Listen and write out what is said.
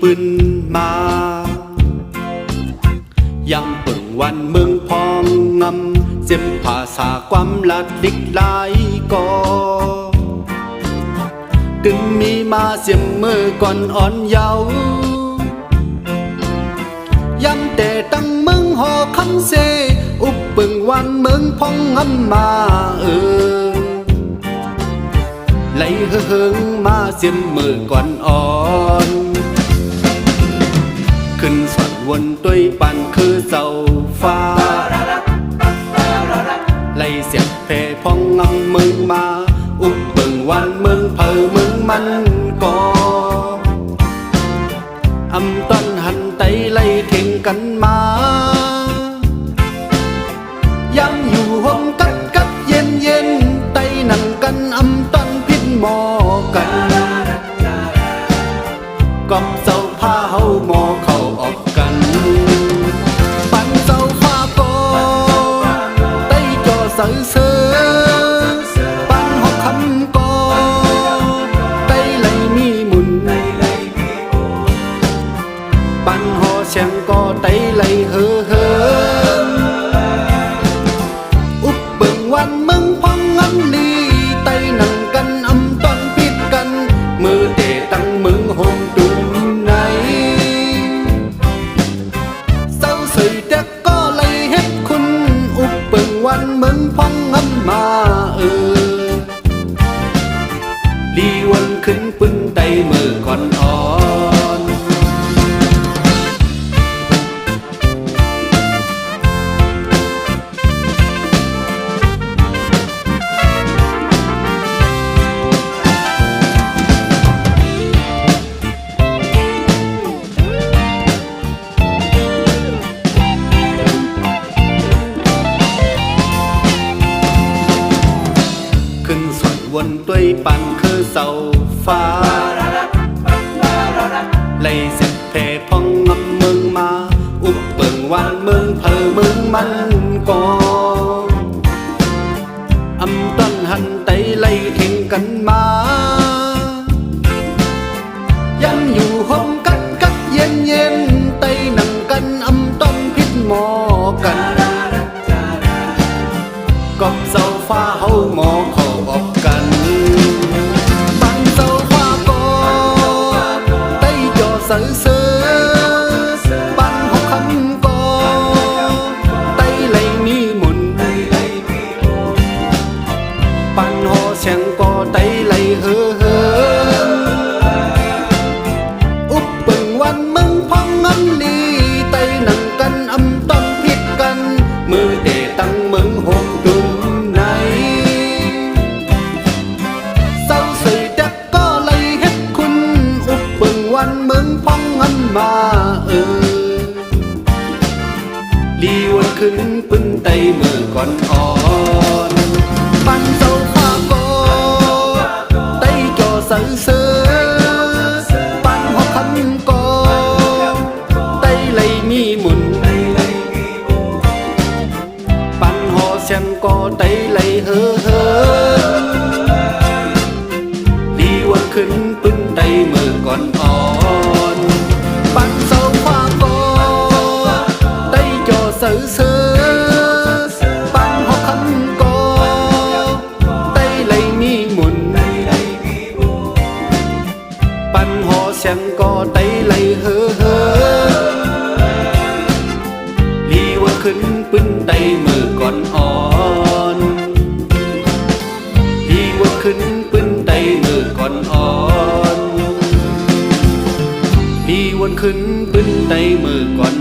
ปืนมายังเปิ่งวันเมืองพองงำเสียมภาษาความลัดลิกหลายก่อตึงมีมาเสียมมือก่อนอ่อนเยาว์ย้ำแต่ตั้งเมืองหอคำเซอุบเปิ่งวันเมืองพองงำมาไหลเฮิงมาเสียมมือก่อนอ่อนขึ้นสวดวนต้วยปั่นคือเสาฟ้าไล่เสียงเพพองงำมึงมาอุบเบิ่งวันมึงเพอมึงมันก่ออำต้นหันไตไล่เข่งกันมายังอยู่ห้องกัดเย็นไตนั่งกันอำต้นพิษหมอกันกอบเสาผ้าเฮาหมอเข้าออกกันปั่นเสาฟ้าก่อไตจ่อเสือปั่นหอกคำก่อไตไหลมีหมุนปั่นหอแฉงก่อไตไหลเฮ่ออุบเบิ่งวันมึงพังงันลีไตนั่งกันอำต้นปิดกันมือเตะตั้งมึงโฮมตุนไหนเศร้าใส่แต่ก็ไล่เฮ็ดคุณอุบเบิ่งวันมึงพังงันมาลีวันขึ้นปึ้นไตมือก่อนอ่อนขึ้นสวดวนด้วยปั่นคือเสาฟ้าไล่เสียงเพพองงำมึงมาอุบเบิ่งวันมึงเพอมึงมันก่ออำต้นหันไตไล่เข่งกันมายังอยู่ห้องกัดเย็นไตนั่งกันอำต้นพิษหมอกันกอบเสาฟ้าเฮาหมอเข้าออกกันปั่นเสาฟ้าก่อไตจ่อเสือปั่นหอกคำก่อไตไหลมีหมุนปั่นหอแฉงก่อไตไหลเฮ่ออุบเบิ่งวันมึงพังงันลีไตนั่งกันอำต้นพิดกันมือเตะตั้งมึงโฮมตุนไหนเศร้าใส่แต่ก็ไล่เฮ็ดคุณอุบเบิ่งวันมึงพังงันมาลีวันขึ้นปึ้นไตมือก่อนอ่อนปั่นเสาฟ้าก่อไตจ่อเสือปั่นหอกคำก่อไตไหลมีหมุนปั่นหอแฉงก่อไตไหลเฮ่อลีวันขึ้นปึ้นไตมือก่อนอ่อนปั่นเสาฟ้าก่อไตจ่อเสือปั่นหอกคำก่อไตไหลมีหมุนปั่นหอแฉงก่อไตไหลเฮ่อลีวันขึ้นปึ้นไตมือก่อนอ่อนลีวันขึ้นปึ้นไตมือก่อนอ่อนลีวันขึ้นปึ้นไตมือก่อน